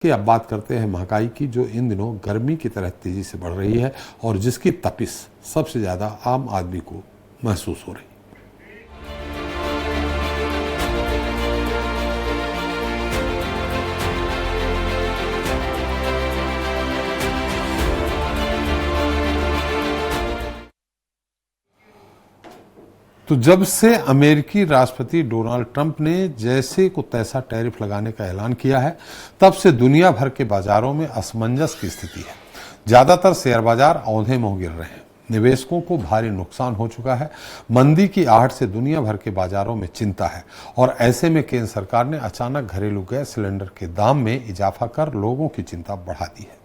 कि अब बात करते हैं महंगाई की, जो इन दिनों गर्मी की तरह तेजी से बढ़ रही है और जिसकी तपिश सबसे ज्यादा आम आदमी को महसूस हो रही है। तो जब से अमेरिकी राष्ट्रपति डोनाल्ड ट्रंप ने जैसे को तैसा टैरिफ लगाने का ऐलान किया है, तब से दुनिया भर के बाजारों में असमंजस की स्थिति है। ज्यादातर शेयर बाजार औंधे मुंह गिर रहे हैं। निवेशकों को भारी नुकसान हो चुका है। मंदी की आहट से दुनिया भर के बाजारों में चिंता है और ऐसे में केंद्र सरकार ने अचानक घरेलू गैस सिलेंडर के दाम में इजाफा कर लोगों की चिंता बढ़ा दी है।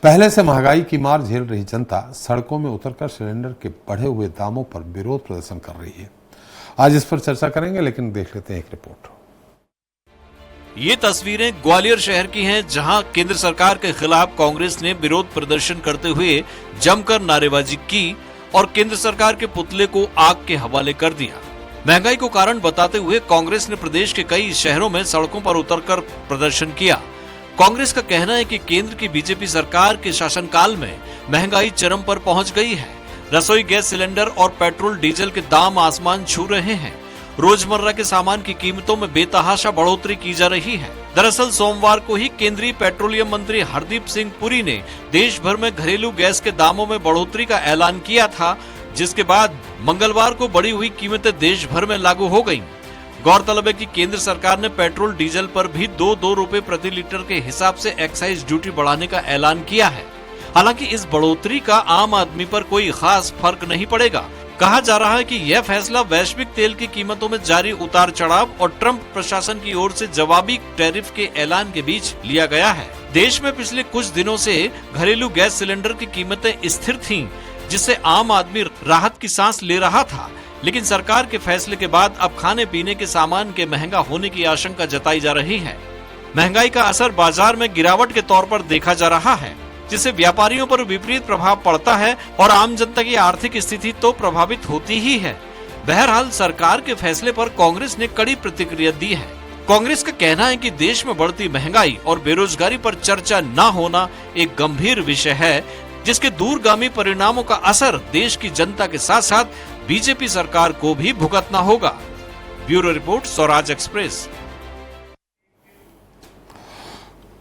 पहले से महंगाई की मार झेल रही जनता सड़कों में उतरकर सिलेंडर के बढ़े हुए दामों पर विरोध प्रदर्शन कर रही है। आज इस पर चर्चा करेंगे, लेकिन देख लेते हैं एक रिपोर्ट। ये तस्वीरें ग्वालियर शहर की हैं, जहां केंद्र सरकार के खिलाफ कांग्रेस ने विरोध प्रदर्शन करते हुए जमकर नारेबाजी की और केंद्र सरकार के पुतले को आग के हवाले कर दिया। महंगाई को कारण बताते हुए कांग्रेस ने प्रदेश के कई शहरों में सड़कों पर उतरकर प्रदर्शन किया। कांग्रेस का कहना है कि केंद्र की बीजेपी सरकार के शासनकाल में महंगाई चरम पर पहुंच गई है। रसोई गैस सिलेंडर और पेट्रोल डीजल के दाम आसमान छू रहे हैं। रोजमर्रा के सामान की कीमतों में बेतहाशा बढ़ोतरी की जा रही है। दरअसल सोमवार को ही केंद्रीय पेट्रोलियम मंत्री हरदीप सिंह पुरी ने देश भर में घरेलू गैस के दामों में बढ़ोतरी का ऐलान किया था, जिसके बाद मंगलवार को बढ़ी हुई कीमतें देश भर में लागू हो गयी। गौरतलब है कि केंद्र सरकार ने पेट्रोल डीजल पर भी 2 रुपए प्रति लीटर के हिसाब से एक्साइज ड्यूटी बढ़ाने का ऐलान किया है। हालांकि इस बढ़ोतरी का आम आदमी पर कोई खास फर्क नहीं पड़ेगा। कहा जा रहा है कि यह फैसला वैश्विक तेल की कीमतों में जारी उतार चढ़ाव और ट्रंप प्रशासन की ओर से जवाबी टैरिफ के ऐलान के बीच लिया गया है। देश में पिछले कुछ दिनों से घरेलू गैस सिलेंडर की कीमतें स्थिर थीं, जिससे आम आदमी राहत की सांस ले रहा था। लेकिन सरकार के फैसले के बाद अब खाने पीने के सामान के महंगा होने की आशंका जताई जा रही है। महंगाई का असर बाजार में गिरावट के तौर पर देखा जा रहा है, जिससे व्यापारियों पर विपरीत प्रभाव पड़ता है और आम जनता की आर्थिक स्थिति तो प्रभावित होती ही है। बहरहाल सरकार के फैसले पर कांग्रेस ने कड़ी प्रतिक्रिया दी है। कांग्रेस का कहना है कि देश में बढ़ती महंगाई और बेरोजगारी पर चर्चा न होना एक गंभीर विषय है, जिसके दूरगामी परिणामों का असर देश की जनता के साथ साथ बीजेपी सरकार को भी भुगतना होगा। Bureau report, Swaraj express.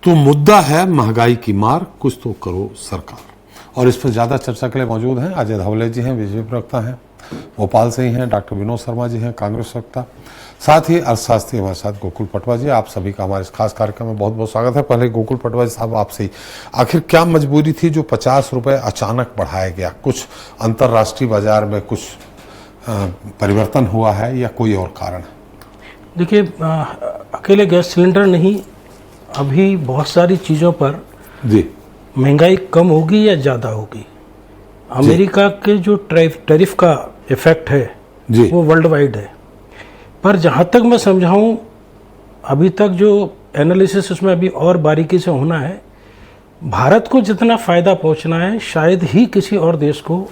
तो मुद्दा है महंगाई की मार, कुछ तो करो सरकार। और इस पर ज्यादा चर्चा के लिए मौजूद हैं अजय धवले जी हैं, बीजेपी प्रवक्ता हैं, भोपाल से ही हैं, डॉक्टर विनोद शर्मा जी हैं, कांग्रेस प्रवक्ता, साथ ही अर्थशास्त्री हमारे साथ गोकुल पटवा जी। आप सभी का हमारे इस खास कार्यक्रम में बहुत बहुत स्वागत है। पहले गोकुल पटवा जी साहब, आपसे ही आखिर क्या मजबूरी थी जो 50 रुपए अचानक बढ़ाया गया? कुछ अंतर्राष्ट्रीय बाजार में कुछ परिवर्तन हुआ है या कोई और कारण है? देखिए, अकेले गैस सिलेंडर नहीं, अभी बहुत सारी चीज़ों पर जी महंगाई कम होगी या ज़्यादा होगी। अमेरिका के जो टैरिफ का इफेक्ट है जी, वो वर्ल्ड वाइड है। पर जहाँ तक मैं समझाऊँ, अभी तक जो एनालिसिस उसमें अभी और बारीकी से होना है, भारत को जितना फ़ायदा पहुँचना है शायद ही किसी और देश को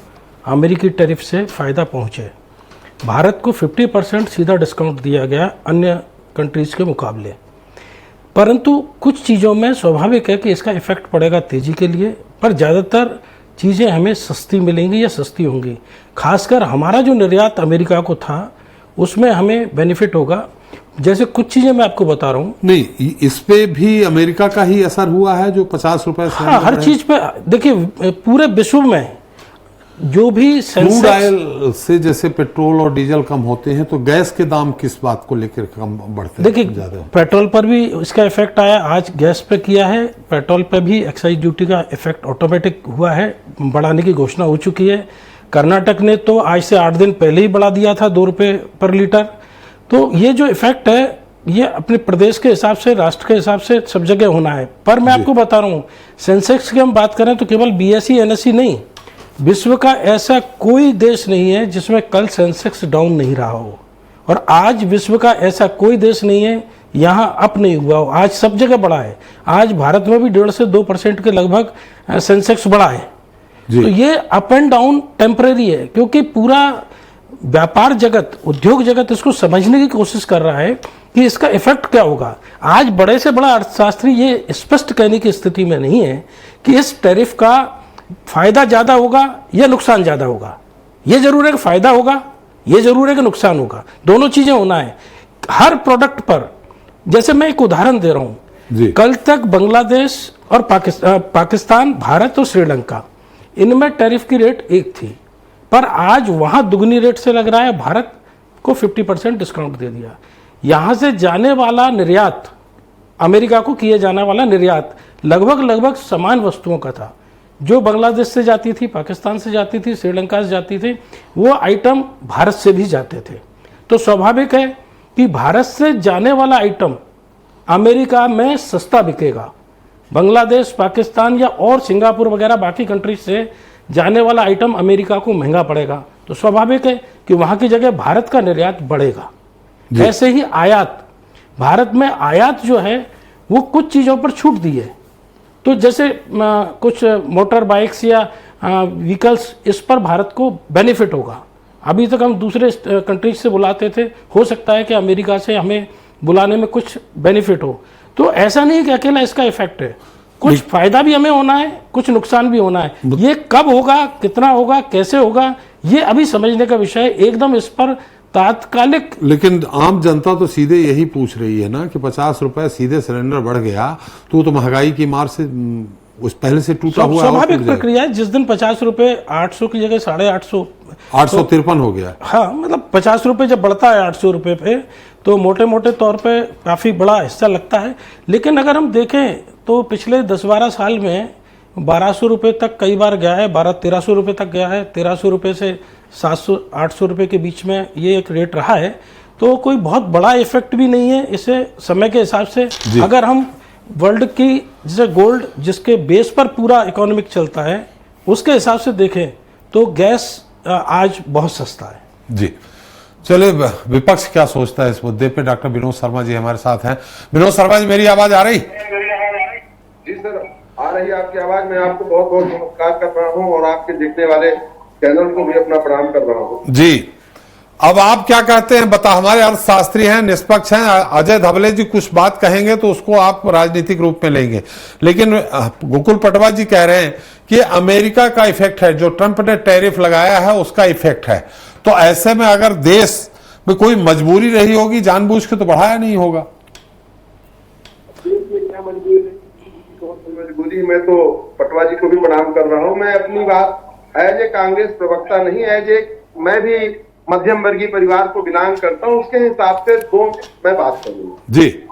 अमेरिकी टैरिफ से फ़ायदा पहुँचे। भारत को 50% सीधा डिस्काउंट दिया गया अन्य कंट्रीज़ के मुकाबले, परंतु कुछ चीज़ों में स्वाभाविक है कि इसका इफेक्ट पड़ेगा तेज़ी के लिए, पर ज़्यादातर चीज़ें हमें सस्ती मिलेंगी या सस्ती होंगी। खासकर हमारा जो निर्यात अमेरिका को था उसमें हमें बेनिफिट होगा। जैसे कुछ चीज़ें मैं आपको बता रहा हूँ। नहीं, इस पे भी अमेरिका का ही असर हुआ है जो 50 रुपए से। हाँ, हर चीज़ पे देखिए, पूरे विश्व में जो भी क्रूड ऑयल से जैसे पेट्रोल और डीजल कम होते हैं, तो गैस के दाम किस बात को लेकर कम बढ़ते हैं? देखिए, पेट्रोल पर भी इसका इफेक्ट आया, आज गैस पे किया है, पेट्रोल पे भी एक्साइज ड्यूटी का इफेक्ट ऑटोमेटिक हुआ है, बढ़ाने की घोषणा हो चुकी है। कर्नाटक ने तो आज से 8 दिन पहले ही बढ़ा दिया था 2 रुपये पर लीटर। तो ये जो इफेक्ट है, ये अपने प्रदेश के हिसाब से, राष्ट्र के हिसाब से सब जगह होना है। पर मैं आपको बता रहा हूँ, सेंसेक्स की हम बात करें तो केवल BSE NSE नहीं, विश्व का ऐसा कोई देश नहीं है जिसमें कल सेंसेक्स डाउन नहीं रहा हो, और आज विश्व का ऐसा कोई देश नहीं है यहाँ अप नहीं हुआ हो। आज सब जगह बढ़ा है। आज भारत में भी 1.5 से 2% के लगभग सेंसेक्स बढ़ा है। तो ये अप एंड डाउन टेम्परेरी है, क्योंकि पूरा व्यापार जगत, उद्योग जगत इसको समझने की कोशिश कर रहा है कि इसका इफेक्ट क्या होगा। आज बड़े से बड़ा अर्थशास्त्री ये स्पष्ट कहने की स्थिति में नहीं है कि इस टैरिफ का फायदा ज़्यादा होगा या नुकसान ज़्यादा होगा। ये जरूर है कि फायदा होगा, ये जरूर है कि नुकसान होगा, दोनों चीज़ें होना है हर प्रोडक्ट पर। जैसे मैं एक उदाहरण दे रहा हूँ, कल तक बांग्लादेश और पाकिस्तान, भारत और श्रीलंका, इनमें टैरिफ की रेट एक थी, पर आज वहाँ दुगनी रेट से लग रहा है। भारत को 50% डिस्काउंट दे दिया। यहाँ से जाने वाला निर्यात, अमेरिका को किए जाने वाला निर्यात लगभग समान वस्तुओं का था। जो बांग्लादेश से जाती थी, पाकिस्तान से जाती थी, श्रीलंका से जाती थी, वो आइटम भारत से भी जाते थे। तो स्वाभाविक है कि भारत से जाने वाला आइटम अमेरिका में सस्ता बिकेगा। बांग्लादेश, पाकिस्तान या और सिंगापुर वगैरह बाकी कंट्रीज से जाने वाला आइटम अमेरिका को महंगा पड़ेगा। तो स्वाभाविक है कि वहाँ की जगह भारत का निर्यात बढ़ेगा। ऐसे ही आयात, भारत में आयात जो है वो कुछ चीज़ों पर छूट दी है। तो जैसे कुछ मोटर बाइक्स या व्हीकल्स, इस पर भारत को बेनिफिट होगा। अभी तक हम दूसरे कंट्रीज से बुलाते थे, हो सकता है कि अमेरिका से हमें बुलाने में कुछ बेनिफिट हो। तो ऐसा नहीं कि अकेला इसका इफेक्ट है, कुछ फायदा भी हमें होना है, कुछ नुकसान भी होना है। ये कब होगा, कितना होगा, कैसे होगा, ये अभी समझने का विषय है। एकदम इस पर तात्कालिक, लेकिन आम जनता तो सीधे यही पूछ रही है ना कि 50 रुपए सीधे सिलेंडर बढ़ गया तो महंगाई की मार से उस पहले से टूटा हुआ स्वाभाविक प्रक्रिया है। जिस दिन 50 रुपए 800 की जगह 850, 853 हो गया। हाँ, मतलब 50 रुपए जब बढ़ता है 800 रुपए पे, तो मोटे मोटे तौर पे काफ़ी बड़ा हिस्सा लगता है। लेकिन अगर हम देखें तो पिछले 10-12 साल में 1200 रुपये तक कई बार गया है, 1200-1300 रुपये तक गया है। 1300 रुपये से 700-800 रुपये के बीच में ये एक रेट रहा है। तो कोई बहुत बड़ा इफेक्ट भी नहीं है इसे समय के हिसाब से। अगर हम वर्ल्ड की जैसे गोल्ड, जिसके बेस पर पूरा इकोनॉमिक चलता है, उसके हिसाब से देखें तो गैस आज बहुत सस्ता है। जी, चलिए, विपक्ष क्या सोचता है इस मुद्दे पे? डॉक्टर विनोद शर्मा जी हमारे साथ हैं। विनोद शर्मा जी, मेरी आवाज आ रही? जी सर, आ रही है आपकी आवाज। मैं आपको बहुत बहुत नमस्कार कर रहा हूँ और आपके देखने वाले चैनल को भी अपना प्रणाम कर रहा हूँ। जी, अब आप क्या कहते हैं बता, हमारे अर्थशास्त्री हैं, निष्पक्ष हैं, अजय धबले जी कुछ बात कहेंगे तो उसको आप राजनीतिक रूप में लेंगे, लेकिन गोकुल पटवा जी कह रहे हैं कि अमेरिका का इफेक्ट है, जो ट्रंप ने टैरिफ लगाया है उसका इफेक्ट है। तो ऐसे में अगर देश में कोई मजबूरी रही होगी, जानबूझ के तो बढ़ाया नहीं होगा। क्या मजबूरी, मैं तो पटवा जी को भी प्रणाम कर रहा हूँ। मैं अपनी बात एज ए कांग्रेस प्रवक्ता नहीं, एज ए मैं भी मध्यम वर्गीय परिवार को बिलोंग करता हूँ, उसके हिसाब से मैं बात करूंगा। जी,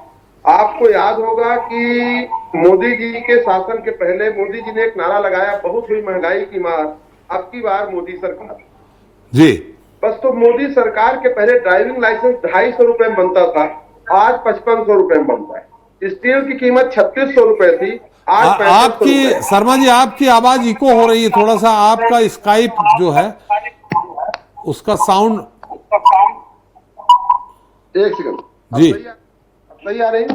आपको याद होगा कि मोदी जी के शासन के पहले मोदी जी ने एक नारा लगाया, बहुत हुई महंगाई की मार, अब की बार मोदी सरकार। जी, बस तो मोदी सरकार के पहले ड्राइविंग लाइसेंस 250 रुपए में बनता था, आज 5500 रुपए में बनता है। स्टील की कीमत 3600 रुपए थी, आज आपकी शर्मा जी, आपकी आवाज इको हो रही है थोड़ा सा। आपका स्काइप जो है उसका साउंड, एक सेकंड जी, सही आ रही है?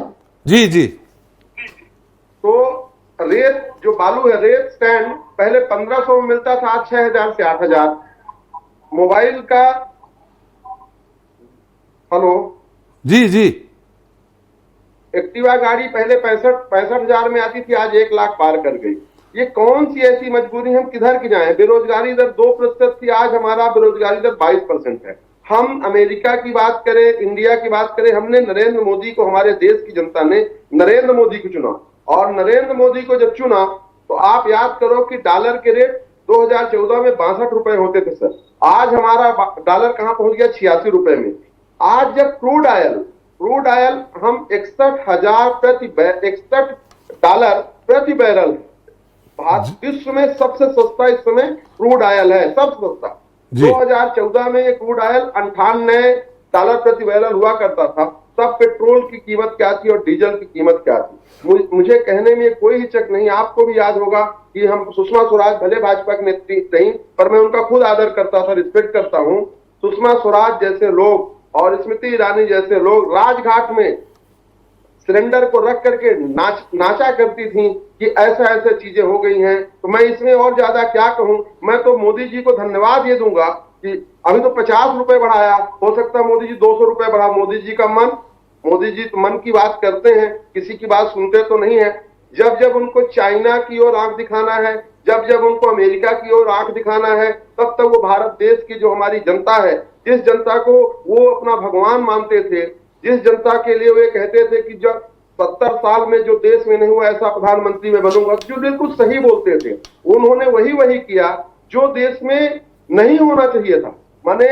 जी जी। तो रेत जो बालू है, रेत स्टैंड पहले 1500 में मिलता था, आज 6000 से 8000। मोबाइल का, हेलो जी जी, एक्टिवा गाड़ी पहले 65,000 में आती थी, आज 1 लाख पार कर गई। ये कौन सी ऐसी मजबूरी, हम किधर की जाएं? बेरोजगारी दर 2% थी, आज हमारा बेरोजगारी दर 22% है। हम अमेरिका की बात करें, इंडिया की बात करें, हमने नरेंद्र मोदी को, हमारे देश की जनता ने नरेंद्र मोदी को चुना, और नरेंद्र मोदी को जब चुना तो आप याद करो कि डॉलर के रेट 2014 में 62 रुपए होते थे सर, आज हमारा डॉलर कहां पहुंच गया? 86 रुपए में। आज जब क्रूड ऑयल हम 61 डॉलर प्रति बैरल, विश्व में सबसे सस्ता इस समय क्रूड ऑयल है, सबसे सस्ता। 2014 में ये क्रूड ऑयल 98 डॉलर प्रति बैरल हुआ करता था। तब पेट्रोल की कीमत क्या थी और डीजल की कीमत क्या थी? मुझे कहने में कोई हिचक नहीं। आपको भी याद होगा कि हम सुषमा स्वराज भले भाजपा के नेत्री नहीं, पर मैं उनका खुद आदर करता था, रिस्पेक्ट करता हूं। सुषमा स्वराज जैसे लोग और स्मृति ईरानी जैसे लोग राजघाट में सिलेंडर को रख करके नाचा करती थी कि ऐसा ऐसा चीजें हो गई हैं। तो मैं इसमें और ज्यादा क्या कहूं? मैं तो मोदी जी को धन्यवाद ये दूंगा कि अभी तो 50 रुपए बढ़ाया, हो सकता है मोदी जी 200 रुपए बढ़ा। मोदी जी का मन, मोदी जी तो मन की बात करते हैं, किसी की बात सुनते तो नहीं है। जब जब उनको चाइना की ओर आंख दिखाना है, जब जब उनको अमेरिका की ओर आंख दिखाना है, तब तक वो भारत देश की जो हमारी जनता है, जिस जनता को वो अपना भगवान मानते थे, जिस जनता के लिए वे कहते थे कि जब 70 साल में जो देश में नहीं हुआ ऐसा प्रधानमंत्री मैं बनूंगा, जो बिल्कुल सही बोलते थे, उन्होंने वही किया जो देश में नहीं होना चाहिए था। माने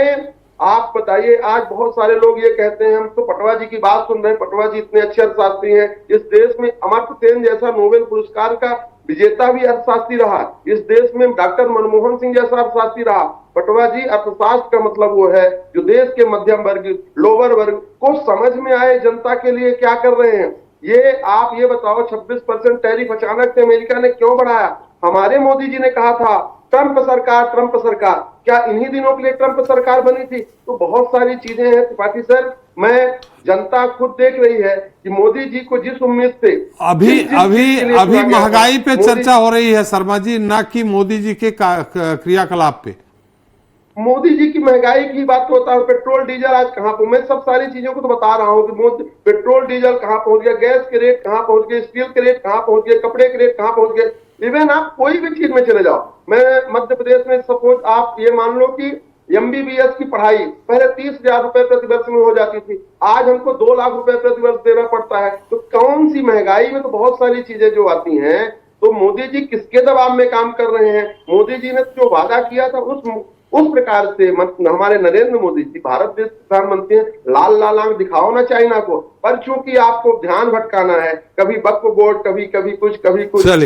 आप बताइए, आज बहुत सारे लोग ये कहते हैं, हम तो पटवा जी की बात सुन रहे हैं, पटवा जी इतने अच्छे अर्थशास्त्री हैं, इस देश में अमर्त्य सेन जैसा नोबेल पुरस्कार का विजेता भी अर्थशास्त्री रहा, इस देश में डॉक्टर मनमोहन सिंह जैसा अर्थशास्त्री रहा। पटवा जी, अर्थशास्त्र का मतलब वो है जो देश के मध्यम वर्ग, लोअर वर्ग को समझ में आए जनता के लिए क्या कर रहे हैं। ये आप ये बताओ, 26% टैरिफ अचानक से अमेरिका ने क्यों बढ़ाया? हमारे मोदी जी ने कहा था ट्रंप सरकार, क्या इन्हीं दिनों के लिए ट्रंप सरकार बनी थी? तो बहुत सारी चीजें हैं त्रिपाठी सर, मैं जनता खुद देख रही है कि मोदी जी को जिस उम्मीद से अभी महंगाई पे चर्चा हो रही है शर्मा जी, ना कि मोदी जी के क्रियाकलाप पे। मोदी जी की महंगाई की बात तो होता है, पेट्रोल डीजल आज कहां पहुंच, मैं सब सारी चीजों को तो बता रहा हूं कि पेट्रोल डीजल कहां पहुंच गया, गैस के रेट कहां पहुंच गए, स्टील के रेट कहां पहुंच गए, कपड़े के रेट कहां पहुंच गए। इवन आप कोई भी चीज में चले जाओ, मैं मध्य प्रदेश में सपोज आप ये मान लो कि MBBS की पढ़ाई पहले 30,000 रुपए प्रति वर्ष में हो जाती थी, आज हमको 2 लाख रुपए प्रति वर्ष देना पड़ता है। तो कौन सी महंगाई में तो बहुत सारी चीजें जो आती हैं, तो मोदी जी किसके दबाव में काम कर रहे हैं? मोदी जी ने जो वादा किया था उस प्रकार से हमारे नरेंद्र मोदी जी भारत देश प्रधानमंत्री हैं, लाल आंख दिखाओ ना चाइना को, पर चूंकि आपको ध्यान भटकाना है, कभी वक्फ बोर्ड, कभी कुछ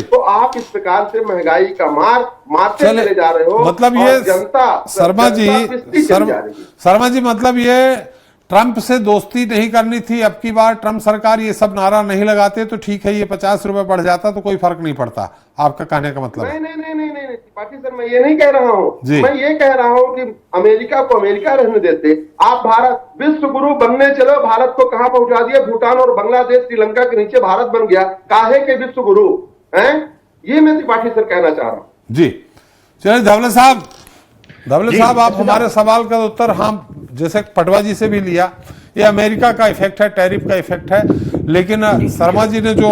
तो आप इस प्रकार से महंगाई का मारते चले जा रहे हो। मतलब ये जनता शर्मा जी मतलब ये ट्रंप से दोस्ती नहीं करनी थी। अब की बार ट्रंप सरकार ये सब नारा नहीं लगाते तो ठीक है, ये 50 रुपए बढ़ जाता तो कोई फर्क नहीं पड़ता, आपका कहने का मतलब? नहीं त्रिपाठी सर, मैं ये नहीं कह रहा हूँ, मैं ये कह रहा हूँ कि अमेरिका को अमेरिका रहने देते, आप भारत विश्व गुरु बनने चलो, भारत को कहां पहुंचा दिया, भूटान और बांग्लादेश श्रीलंका के नीचे भारत बन गया, काहे के विश्व गुरु हैं? ये मैं त्रिपाठी सर कहना चाह रहा हूँ। जी चलिए धवले साहब आप हमारे सवाल का उत्तर हम जैसे पटवा जी से भी लिया, ये अमेरिका का इफेक्ट है, टैरिफ का इफेक्ट है, लेकिन शर्मा जी ने जो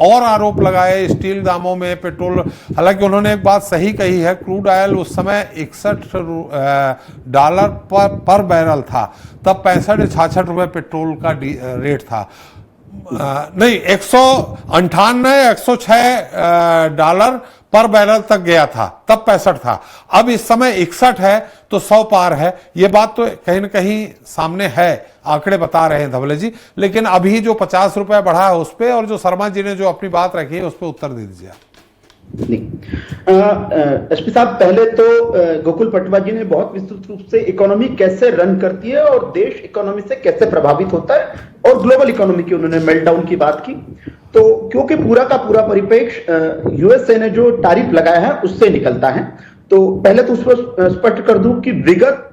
और आरोप लगाए स्टील दामों में, पेट्रोल, हालांकि उन्होंने एक बात सही कही है, क्रूड ऑयल उस समय $61 पर बैरल था, तब 65-66 रुपए पेट्रोल का रेट था, नहीं $106 पर बैरल तक गया था, तब 65 था, अब इस समय 61 है तो 100 पार है। ये बात तो कहीं न कहीं सामने है, आंकड़े बता रहे हैं धवले जी, लेकिन अभी जो 50 रुपए बढ़ा है उस पर, और जो शर्मा जी ने जो अपनी बात रखी है उस पर उत्तर दे दीजिए। एसपी साहब, पहले तो गोकुल पटवा जी ने बहुत विस्तृत रूप से इकोनॉमी कैसे रन करती है और देश इकोनॉमी से कैसे प्रभावित होता है और ग्लोबल इकोनॉमी की उन्होंने मेल्टडाउन की बात की। तो क्योंकि पूरा का पूरा परिप्रेक्ष्य यूएसए ने जो टैरिफ लगाया है उससे निकलता है, तो पहले तो उस पर स्पष्ट कर दूं कि विगत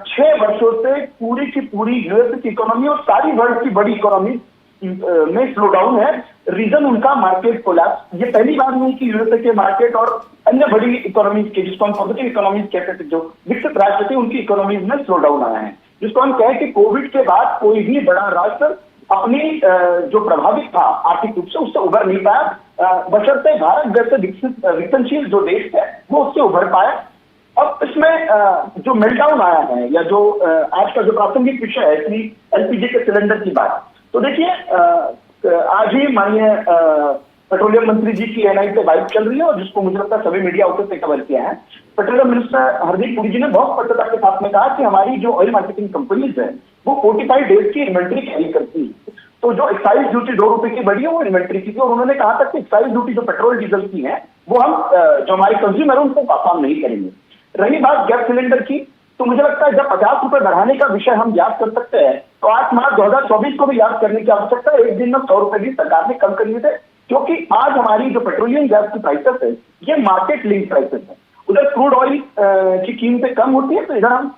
6 वर्षों से पूरी की पूरी यूएसए की इकोनॉमी और सारी वर्ल्ड की बड़ी इकोनॉमी में स्लो डाउन है। रीजन उनका मार्केट कोलैप्स। ये पहली बार नहीं कि यूएसए के मार्केट और अन्य बड़ी इकोनॉमीज के, जिसको हम पॉजिटिव इकोनॉमीज कहते थे, जो विकसित राष्ट्र थे, उनकी इकोनॉमीज में स्लो डाउन आया है, जिसको हम कहें कि कोविड के बाद कोई भी बड़ा राष्ट्र अपनी जो प्रभावित था आर्थिक रूप से उससे उभर नहीं पाया, बशर्ते भारत जैसे विकसनशील जो देश है वो उससे उभर पाया। अब इसमें जो मेल्टडाउन आया है या जो आज का जो प्रासंगिक विषय है कि एलपीजी के सिलेंडर की बात, तो देखिए आज ही माननीय पेट्रोलियम मंत्री जी की एनआई पे बाइक चल रही है और जिसको मुझे लगता है सभी मीडिया आउटलेट ने कवर किया है। पेट्रोलियम मिनिस्टर हरदीप पुरी जी ने बहुत स्पष्टता के साथ में कहा कि हमारी जो ऑयल मार्केटिंग कंपनीज है वो 45 डेज की इन्वेंट्री कैरी करती है। तो जो एक्साइज ड्यूटी 2 रुपए की बढ़ी है वो इन्वेंट्री की थी, और उन्होंने कहा था कि एक्साइज ड्यूटी जो पेट्रोल डीजल की है वो हम जो हमारे कंज्यूमर है उनको पास ऑन नहीं करेंगे। रही बात गैस सिलेंडर की, तो मुझे लगता है जब 50 रुपए बढ़ाने का विषय हम याद कर सकते हैं तो 8 मार्च 2024 को भी याद करने की आवश्यकता है। एक दिन में 100 रुपए भी सरकार ने कम कर लिए थे, क्योंकि आज हमारी जो पेट्रोलियम गैस की प्राइसेस है ये मार्केट लिंक प्राइसेस है। उधर क्रूड ऑयल की कीमतें कम होती है तो इधर हम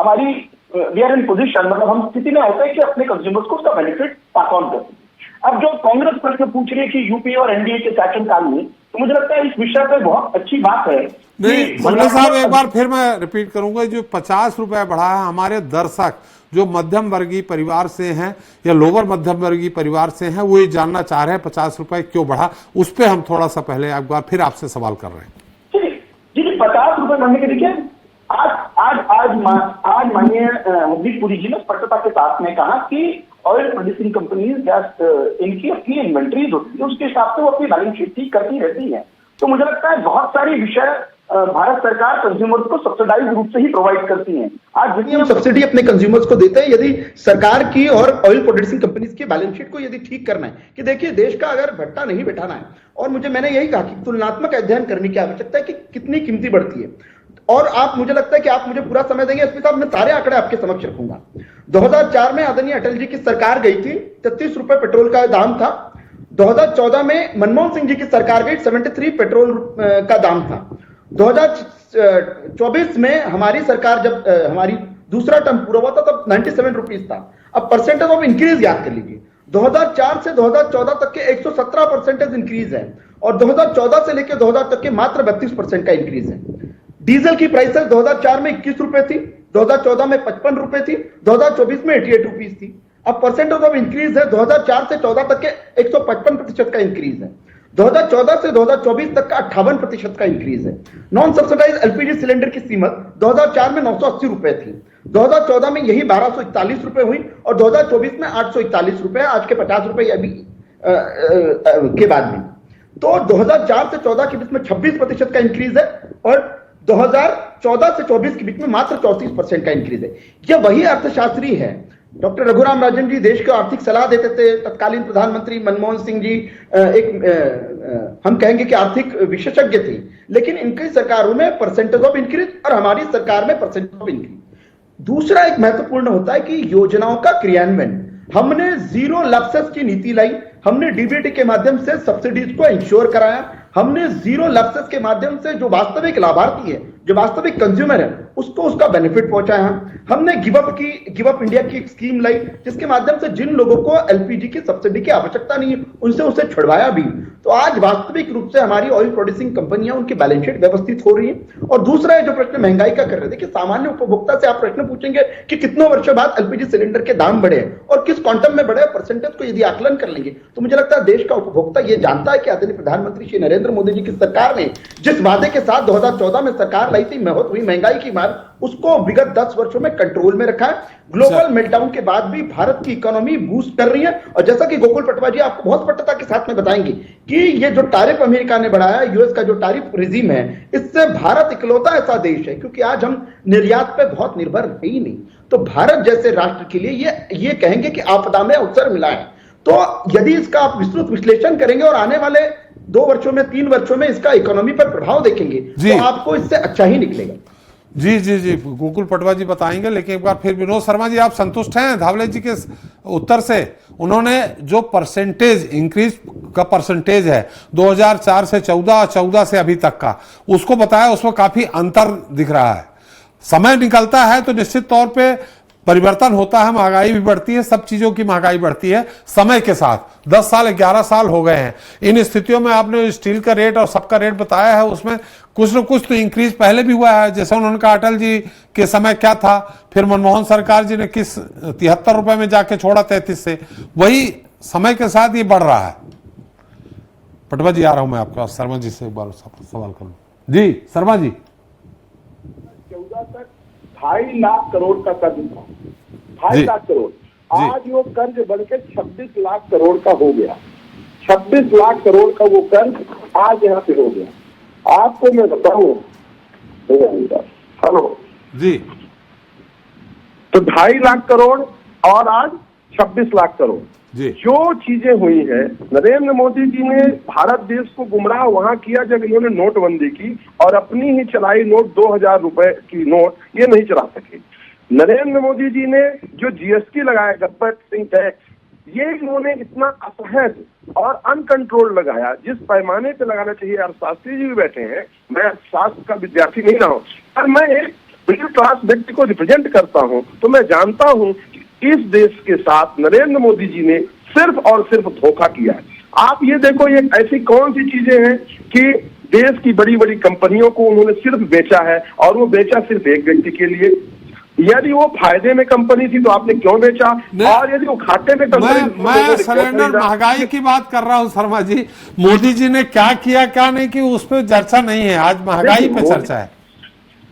हमारी वी आर इन पोजिशन, मतलब हम स्थिति में होते हैं कि अपने कंज्यूमर्स को उसका बेनिफिट पास ऑन करते हैं। अब जो कांग्रेस प्रश्न पूछ रही है कि यूपीए और एनडीए के शासनकाल में तो मुझे लगता है इस विषय पे बहुत अच्छी बात है। नहीं मंडल साहब, एक बार फिर मैं रिपीट करूंगा, जो 50 रुपए बढ़ा है, हमारे दर्शक जो मध्यम वर्गीय परिवार से हैं या लोअर मध्यम वर्गीय परिवार से हैं, वो ये जानना चाह रहे हैं 50 रुपए क्यों बढ़ा। उस पर हम थोड़ा सा पहले एक बार फिर आपसे सवाल कर रहे हैं। जी 50 रुपए बढ़ने के, देखिए आज माननीय हरदीप पुरी जी ने स्पष्टता के साथ में कहा कि ऑयल प्रोड्यूसिंग कंपनीज गैस इनकी अपनी इन्वेंट्रीज होती है, उसके हिसाब से वो अपनी बैलेंस शीट ठीक करती रहती है। तो मुझे लगता है बहुत सारी विषय भारत सरकार कंज्यूमर्स को सब्सिडाइज रूप से ही प्रोवाइड करती है। आज जितनी हम सब्सिडी अपने कंज्यूमर्स को देते हैं, यदि सरकार की और ऑयल प्रोड्यूसिंग कंपनीज की बैलेंस शीट को यदि ठीक करना है कि देखिए देश का अगर भट्टा नहीं बिठाना है, और मैंने यही कहा कि तुलनात्मक अध्ययन करने की आवश्यकता है कि कितनी कीमती बढ़ती है। और आप, मुझे लगता है कि आप मुझे पूरा समय देंगे, इसमें साहब मैं सारे आंकड़े आपके समक्ष रखूंगा। 2004 में आदरणीय अटल जी की सरकार गई थी, 33 रुपए पेट्रोल का दाम था। 2014 में मनमोहन सिंह जी की सरकार गई, 73 पेट्रोल का दाम था। 2024 में हमारी सरकार, जब हमारी दूसरा टर्म पूरा हुआ था, तब 97 रुपीज था। अब परसेंटेज ऑफ इंक्रीज याद कर लीजिए, 2004 से 2014 तक के 117% इंक्रीज है, और 2014 से लेकर 2000 तक के मात्र 32% का इंक्रीज है। डीजल की प्राइसेस 2004 में 21 रुपए थी, 2014 में 55 रुपए थी, 2024 में 88 रुपीज थी। अब परसेंटेज ऑफ इंक्रीज है, 2004 से 14 तक के 155% का इंक्रीज है, 2014 से 2024 तक का 58% का इंक्रीज है। नॉन सब्सिडाइज एलपीजी सिलेंडर की कीमत 2004 में 980 रुपए थी, 2014 में यही 1241 रुपए हुई, और 2024 में 841 रुपए, आज के 50 रुपए अभी के बाद में। तो 2004 से 14 के बीच में 26% का इंक्रीज है, और 2014 से 24 के बीच में मात्र 34% का इंक्रीज है। यह वही अर्थशास्त्री है। डॉक्टर रघुराम राजन जी देश को आर्थिक सलाह देते थे, तत्कालीन प्रधानमंत्री मनमोहन सिंह जी हम कहेंगे कि आर्थिक विशेषज्ञ थे, लेकिन इनकी सरकारों में परसेंटेज ऑफ इंक्रीज और हमारी सरकार में परसेंटेज ऑफ इंक्रीज। दूसरा एक महत्वपूर्ण होता है कि योजनाओं का क्रियान्वयन। हमने जीरो लैप्सेस की नीति लाई, हमने डीबीटी के माध्यम से सब्सिडीज को इंश्योर कराया, हमने जीरो लैप्सेस के माध्यम से जो वास्तविक लाभार्थी है, जो वास्तविक कंज्यूमर है, उसको उसका बेनिफिट पहुंचाया। हमने गिव अप इंडिया की एक स्कीम लाई, जिसके माध्यम से जिन लोगों को एलपीजी की सब्सिडी की आवश्यकता नहीं है, उनसे उसे छुड़वाया भी। तो आज वास्तविक रूप से हमारी ऑयल प्रोड्यूसिंग कंपनियां, उनकी बैलेंस शीट व्यवस्थित हो रही है। और दूसरा है जो प्रश्न महंगाई का कर रहे थे कि सामान्य उपभोक्ता से आप प्रश्न पूछेंगे कि कितनों वर्षों बाद एलपीजी सिलेंडर के दाम बढ़े और किस क्वांटम में बढ़े, परसेंटेज को यदि आकलन कर लेंगे, तो मुझे लगता है देश का उपभोक्ता यह जानता है कि आदरणीय प्रधानमंत्री श्री नरेंद्र मोदी जी की सरकार ने जिस वादे के साथ 2014 में सरकार लाई थी, हुई महंगाई की मार, उसको विगत 10 वर्षों में कंट्रोल में रखा है। ग्लोबल मेल्टडाउन के बाद भी भारत की इकोनॉमी बूस्ट कर रही है। और जैसा कि गोकुल पटवा जी आपको बहुत स्पष्टता के साथ में बताएंगे कि ये जो टैरिफ अमेरिका ने बढ़ाया, यूएस का जो टैरिफ रिजीम है, इससे भारत इकलौता ऐसा देश है, क्योंकि आज हम निर्यात पे बहुत निर्भर है ही नहीं। तो भारत जैसे राष्ट्र के लिए ये कहेंगे कि आपदा में अवसर मिला है। तो यदि इसका आप विस्तृत विश्लेषण करेंगे और आने वाले 2 वर्षों में, 3 वर्षों में इसका इकोनॉमी पर प्रभाव देखेंगे, तो आपको इससे अच्छा ही निकलेगा। जी जी जी, गोकुल पटवा जी बताएंगे, लेकिन एक बार फिर विनोद शर्मा जी, आप संतुष्ट हैं धावले जी के उत्तर से? उन्होंने जो परसेंटेज इंक्रीज का परसेंटेज है 2004 से 14, 14 से अभी तक का, उसको बताया, उसमें काफी अंतर दिख रहा है। समय निकलता है तो निश्चित तौर पे परिवर्तन होता है, महंगाई भी बढ़ती है, सब चीजों की महंगाई बढ़ती है समय के साथ। 10 साल 11 साल हो गए हैं। इन स्थितियों में आपने स्टील का रेट और सबका रेट बताया है, उसमें कुछ न कुछ तो इंक्रीज पहले भी हुआ है। जैसे उन्होंने कहा अटल जी के समय क्या था, फिर मनमोहन सरकार जी ने किस 73 रुपए में जाके छोड़ा 33 से, वही समय के साथ ये बढ़ रहा है। पटवा जी आ रहा हूं मैं आपका, शर्मा जी से एक बार सवाल करूं। जी शर्मा जी, 14 तक 2.5 लाख करोड़ का कर्ज था, 2.5 लाख करोड़। आज वो कर्ज बढ़कर 26 लाख करोड़ का हो गया। 26 लाख करोड़ का वो कर्ज आज यहाँ पे हो गया। आपको मैं बताऊं, हेलो जी, तो 2.5 लाख करोड़ और आज 26 लाख करोड़ जी। जो चीजें हुई है, नरेंद्र मोदी जी ने भारत देश को गुमराह वहां किया जब इन्होंने नोटबंदी की और अपनी ही चलाई नोट 2000 रुपए की नोट ये नहीं चला सके। नरेंद्र मोदी जी ने जो जीएसटी लगाया, गब्बर सिंह टैक्स, ये इन्होंने इतना असहज और अनकंट्रोल लगाया, जिस पैमाने पे लगाना चाहिए। अर्थशास्त्री जी भी बैठे हैं, मैं अर्थशास्त्र का विद्यार्थी नहीं रहा हूँ, पर मैं एक मिडिल क्लास व्यक्ति को रिप्रेजेंट करता हूँ, तो मैं जानता हूँ कि इस देश के साथ नरेंद्र मोदी जी ने सिर्फ और सिर्फ धोखा किया है। आप ये देखो, ये ऐसी कौन सी चीजें हैं कि देश की बड़ी बड़ी कंपनियों को उन्होंने सिर्फ बेचा है, और वो बेचा सिर्फ एक व्यक्ति के लिए। यदि वो फायदे में कंपनी थी तो आपने क्यों बेचा, और यदि वो घाटे में कंपनी, मैं सिलेंडर महंगाई की बात कर रहा हूं शर्मा जी। मोदी जी ने क्या किया क्या नहीं की उस पर चर्चा नहीं है, आज महंगाई पे चर्चा है।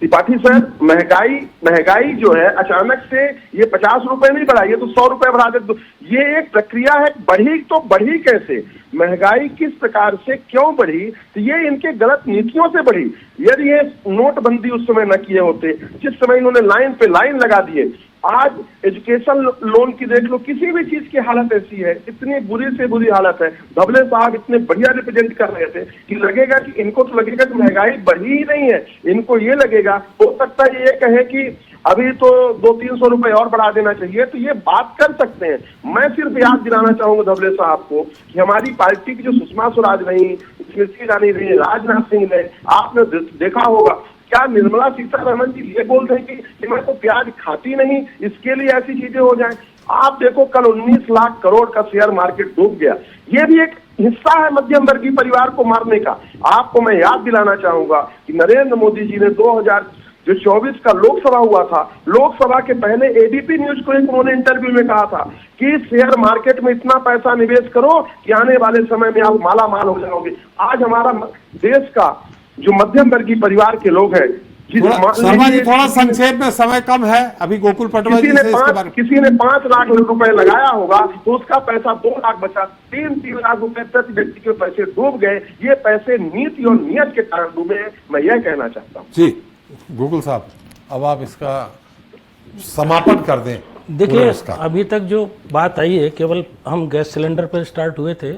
त्रिपाठी सर, महंगाई जो है अचानक से ये 50 रुपए नहीं बढ़ा, ये तो 100 रुपए बढ़ा दे, तो ये एक प्रक्रिया है। बढ़ी तो बढ़ी कैसे, महंगाई किस प्रकार से क्यों बढ़ी, तो ये इनके गलत नीतियों से बढ़ी। यदि ये नोटबंदी उस समय न किए होते, जिस समय इन्होंने लाइन पे लाइन लगा दिए, आज एजुकेशन लोन की देख लो, किसी भी चीज की हालत ऐसी है, इतनी बुरी से बुरी हालत है। धबले साहब इतने बढ़िया रिप्रेजेंट कर रहे थे कि लगेगा कि इनको तो लगेगा कि महंगाई बढ़ी ही नहीं है, इनको ये लगेगा, हो सकता है ये कहे कि अभी तो 200-300 रुपए और बढ़ा देना चाहिए, तो ये बात कर सकते हैं। मैं सिर्फ याद दिलाना चाहूंगा धबले साहब को कि हमारी पार्टी की जो सुषमा स्वराज रही, स्मृति ईरानी रही, राजनाथ सिंह रहे, आपने देखा होगा क्या निर्मला सीतारमण जी ये बोल रहे हैं कि मैं तो प्याज खाती नहीं, इसके लिए ऐसी चीजें हो जाएं। आप देखो कल 19 लाख करोड़ का शेयर मार्केट डूब गया, ये भी एक हिस्सा है मध्यम वर्गीय परिवार को मारने का। आपको मैं याद दिलाना चाहूंगा कि नरेंद्र मोदी जी ने 2024 का लोकसभा हुआ था, लोकसभा के पहले एबीपी न्यूज को एक उन्होंने इंटरव्यू में कहा था कि शेयर मार्केट में इतना पैसा निवेश करो कि आने वाले समय में आप माला माल हो जाओगे। आज हमारा देश का जो मध्यम वर्गीय परिवार के लोग हैं, शर्मा जी थोड़ा संक्षेप में, समय कम है, अभी गोकुल पटवा जी से इसके बारे में। किसी ने 5 लाख रुपए लगाया होगा तो उसका पैसा 2 लाख बचा, 3 लाख रुपए प्रति व्यक्ति के पैसे डूब गए। ये पैसे नीति और नियत के कारण डूबे हैं, मैं यह कहना चाहता हूँ। जी गोकुल साहब, अब आप इसका समापन कर दें। देखिए, अभी तक जो बात आई है केवल हम गैस सिलेंडर पर स्टार्ट हुए थे।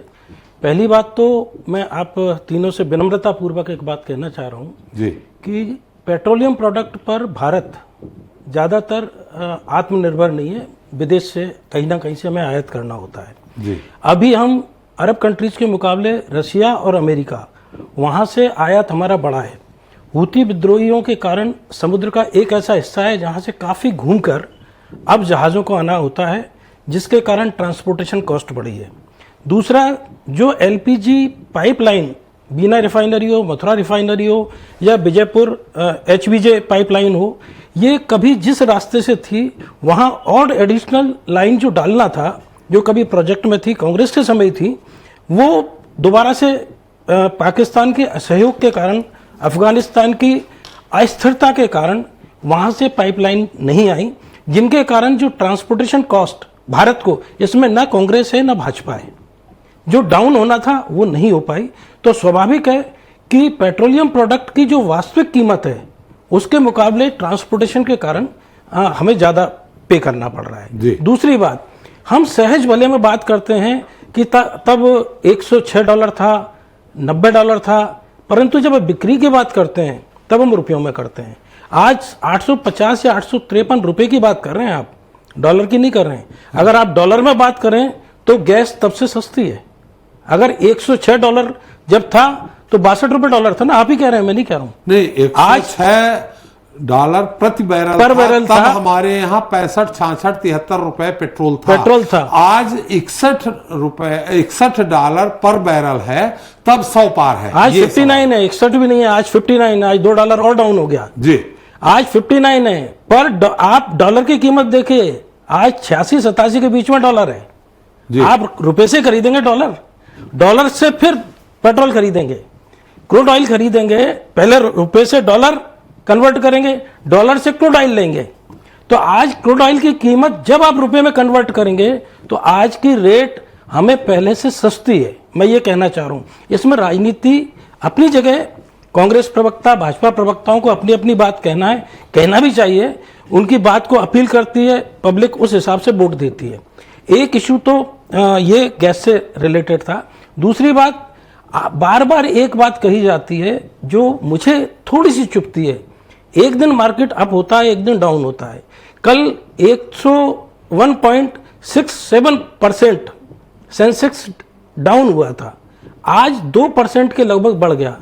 पहली बात तो मैं आप तीनों से विनम्रता पूर्वक एक बात कहना चाह रहा हूँ जी कि पेट्रोलियम प्रोडक्ट पर भारत ज़्यादातर आत्मनिर्भर नहीं है, विदेश से कहीं ना कहीं से हमें आयात करना होता है जी। अभी हम अरब कंट्रीज के मुकाबले रशिया और अमेरिका, वहाँ से आयात हमारा बढ़ा है। हूती विद्रोहियों के कारण समुद्र का एक ऐसा हिस्सा है जहाँ से काफ़ी घूमकर अब जहाज़ों को आना होता है, जिसके कारण ट्रांसपोर्टेशन कॉस्ट बढ़ी है। दूसरा, जो एलपीजी पाइपलाइन बीना रिफाइनरी हो, मथुरा रिफाइनरी हो या विजयपुर एचबीजे पाइपलाइन हो, ये कभी जिस रास्ते से थी वहाँ और एडिशनल लाइन जो डालना था, जो कभी प्रोजेक्ट में थी, कांग्रेस के समय थी, वो दोबारा से पाकिस्तान के असहयोग के कारण, अफगानिस्तान की अस्थिरता के कारण वहाँ से पाइपलाइन नहीं आई, जिनके कारण जो ट्रांसपोर्टेशन कॉस्ट भारत को, इसमें ना कांग्रेस है ना भाजपा है, जो डाउन होना था वो नहीं हो पाई। तो स्वाभाविक है कि पेट्रोलियम प्रोडक्ट की जो वास्तविक कीमत है उसके मुकाबले ट्रांसपोर्टेशन के कारण हमें ज़्यादा पे करना पड़ रहा है। दूसरी बात, हम सहज भले में बात करते हैं कि तब $106 था, $90 था, परंतु जब बिक्री की बात करते हैं तब हम रुपयों में करते हैं। आज 850 या 853 रुपये की बात कर रहे हैं आप, डॉलर की नहीं कर रहे हैं। अगर आप डॉलर में बात करें तो गैस तब से सस्ती है। अगर $106 जब था तो $62 था ना, आप ही कह रहे हैं, मैं नहीं कह रहा हूं। नहीं, $106 प्रति बैरल पर बैरल था। हमारे यहाँ 65, 66, 73 रुपए पेट्रोल था। आज $61 पर बैरल है, तब 100 पार है। आज 59 है, 61 भी नहीं है, आज 59 है। आज $2 और डाउन हो गया जी। आज 59 है, पर आप डॉलर की कीमत देखिए, आज 86-87 के बीच में डॉलर है। आप रुपए से खरीदेंगे डॉलर से फिर पेट्रोल खरीदेंगे, क्रूड ऑयल खरीदेंगे, पहले रुपए से डॉलर कन्वर्ट करेंगे, डॉलर से क्रूड ऑयल लेंगे। तो आज क्रूड ऑयल की कीमत जब आप रुपए में कन्वर्ट करेंगे तो आज की रेट हमें पहले से सस्ती है। मैं ये कहना चाह रहा हूं, इसमें राजनीति अपनी जगह, कांग्रेस प्रवक्ता, भाजपा प्रवक्ताओं को अपनी अपनी बात कहना है, कहना भी चाहिए, उनकी बात को अपील करती है, पब्लिक उस हिसाब से वोट देती है। एक इशू तो ये गैस से रिलेटेड था। दूसरी बात, बार बार एक बात कही जाती है जो मुझे थोड़ी सी चुभती है, एक दिन मार्केट अप होता है, एक दिन डाउन होता है। कल 101.67% सेंसेक्स डाउन हुआ था, आज 2% के लगभग बढ़ गया।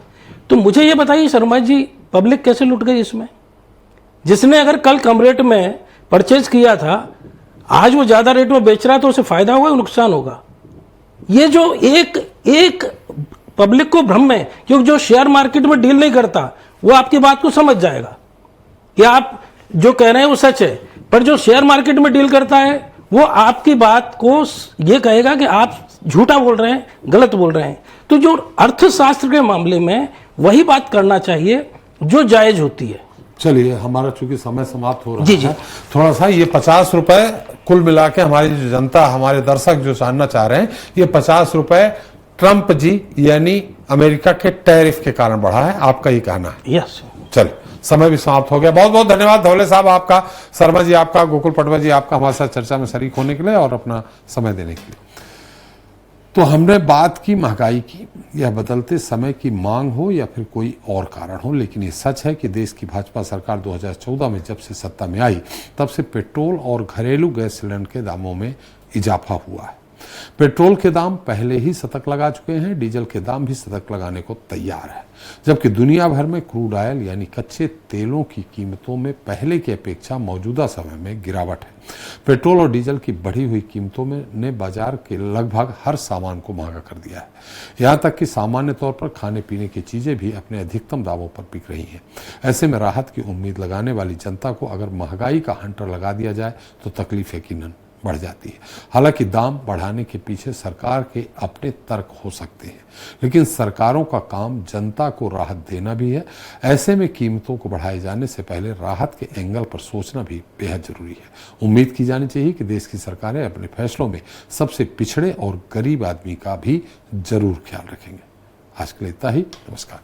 तो मुझे ये बताइए शर्मा जी, पब्लिक कैसे लुट गई इसमें? जिसने अगर कल कम रेट में परचेज किया था, आज वो ज्यादा रेट में बेच रहा है, तो उसे फायदा होगा या नुकसान होगा? ये जो एक पब्लिक को भ्रम है, क्योंकि जो शेयर मार्केट में डील नहीं करता वो आपकी बात को समझ जाएगा कि आप जो कह रहे हैं वो सच है, पर जो शेयर मार्केट में डील करता है वो आपकी बात को ये कहेगा कि आप झूठा बोल रहे हैं, गलत बोल रहे हैं। तो जो अर्थशास्त्र के मामले में वही बात करना चाहिए जो जायज होती है। चलिए, हमारा चूंकि समय समाप्त हो रहा जी, जी। है, थोड़ा सा ये 50 रुपए कुल मिला के हमारी जो जनता, हमारे दर्शक जो जानना चाह रहे हैं, ये 50 रुपए ट्रंप जी यानी अमेरिका के टैरिफ के कारण बढ़ा है, आपका ये कहना है? यस। चलिए, समय भी समाप्त हो गया। बहुत बहुत धन्यवाद धौले साहब आपका, शर्मा जी आपका, गोकुल पटवा जी आपका हमारे साथ चर्चा में शरीक होने के लिए और अपना समय देने के लिए। तो हमने बात की महंगाई की, यह बदलते समय की मांग हो या फिर कोई और कारण हो, लेकिन ये सच है कि देश की भाजपा सरकार 2014 में जब से सत्ता में आई तब से पेट्रोल और घरेलू गैस सिलेंडर के दामों में इजाफा हुआ है। पेट्रोल के दाम पहले ही शतक लगा चुके हैं, डीजल के दाम भी शतक लगाने को तैयार है, जबकि दुनिया भर में क्रूड ऑयल यानी कच्चे तेलों की कीमतों में पहले की अपेक्षा मौजूदा समय में गिरावट है। पेट्रोल और डीजल की बढ़ी हुई कीमतों में ने बाजार के लगभग हर सामान को महंगा कर दिया है। यहाँ तक कि सामान्य तौर पर खाने पीने की चीजें भी अपने अधिकतम दामों पर बिक रही हैं। ऐसे में राहत की उम्मीद लगाने वाली जनता को अगर महंगाई का हंटर लगा दिया जाए तो तकलीफ यकीनन बढ़ जाती है। हालांकि दाम बढ़ाने के पीछे सरकार के अपने तर्क हो सकते हैं, लेकिन सरकारों का काम जनता को राहत देना भी है। ऐसे में कीमतों को बढ़ाए जाने से पहले राहत के एंगल पर सोचना भी बेहद जरूरी है। उम्मीद की जानी चाहिए कि देश की सरकारें अपने फैसलों में सबसे पिछड़े और गरीब आदमी का भी जरूर ख्याल रखेंगे। आज के लिए इतना ही। नमस्कार।